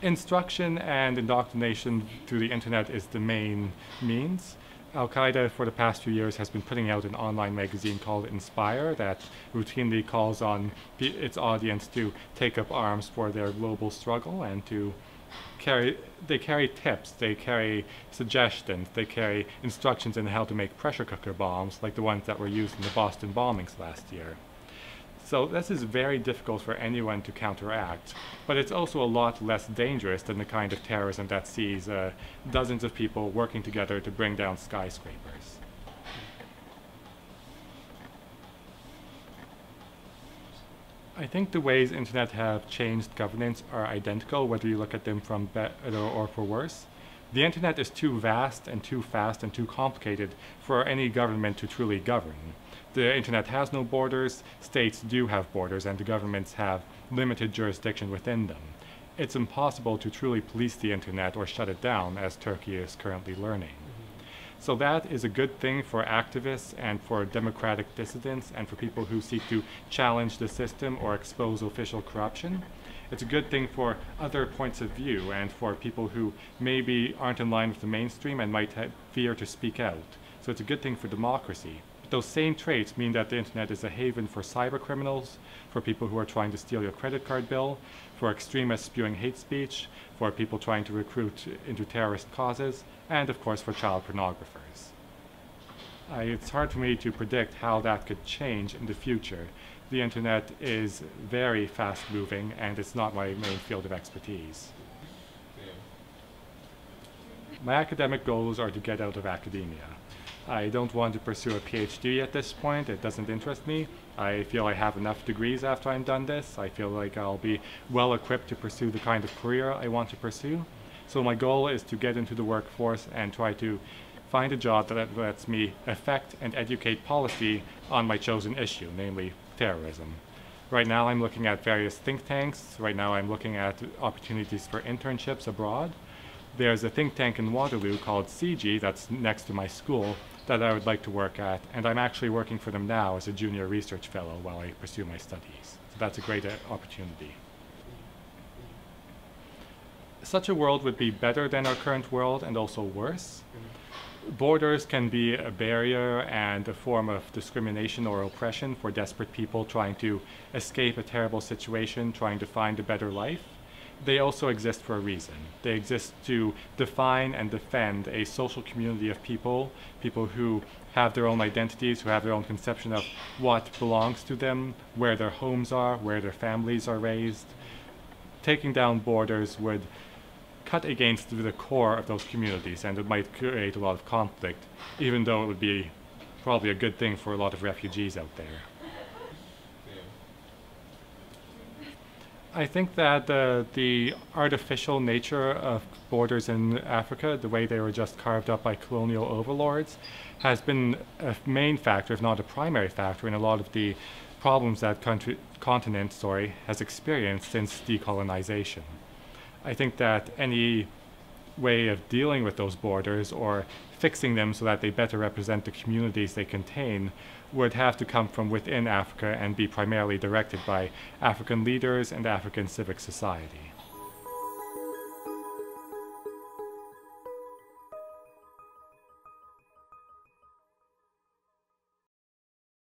Instruction and indoctrination through the internet is the main means. Al-Qaeda for the past few years has been putting out an online magazine called Inspire that routinely calls on its audience to take up arms for their global struggle and to they carry tips, they carry suggestions, they carry instructions on how to make pressure cooker bombs like the ones that were used in the Boston bombings last year. So this is very difficult for anyone to counteract, but it's also a lot less dangerous than the kind of terrorism that sees dozens of people working together to bring down skyscrapers. I think the ways internet have changed governance are identical, whether you look at them from better or for worse. The internet is too vast and too fast and too complicated for any government to truly govern. The internet has no borders, states do have borders, and the governments have limited jurisdiction within them. It's impossible to truly police the internet or shut it down, as Turkey is currently learning. So that is a good thing for activists and for democratic dissidents and for people who seek to challenge the system or expose official corruption. It's a good thing for other points of view and for people who maybe aren't in line with the mainstream and might fear to speak out. So it's a good thing for democracy. But those same traits mean that the internet is a haven for cyber criminals, for people who are trying to steal your credit card bill, for extremists spewing hate speech, for people trying to recruit into terrorist causes, and of course for child pornographers. It's hard for me to predict how that could change in the future. The internet is very fast moving and it's not my main field of expertise. My academic goals are to get out of academia. I don't want to pursue a PhD at this point. It doesn't interest me. I feel I have enough degrees after I'm done this. I feel like I'll be well equipped to pursue the kind of career I want to pursue. So my goal is to get into the workforce and try to find a job that lets me affect and educate policy on my chosen issue, namely terrorism. Right now I'm looking at various think tanks. Right now I'm looking at opportunities for internships abroad. There's a think tank in Waterloo called CG that's next to my school that I would like to work at, and I'm actually working for them now as a junior research fellow while I pursue my studies. So that's a great opportunity. Such a world would be better than our current world and also worse. Borders can be a barrier and a form of discrimination or oppression for desperate people trying to escape a terrible situation, trying to find a better life. They also exist for a reason. They exist to define and defend a social community of people, people who have their own identities, who have their own conception of what belongs to them, where their homes are, where their families are raised. Taking down borders would cut against the core of those communities, and it might create a lot of conflict, even though it would be probably a good thing for a lot of refugees out there. I think that the artificial nature of borders in Africa, the way they were just carved up by colonial overlords, has been a main factor, if not a primary factor, in a lot of the problems that continent has experienced since decolonization. I think that any way of dealing with those borders or fixing them so that they better represent the communities they contain would have to come from within Africa and be primarily directed by African leaders and African civic society.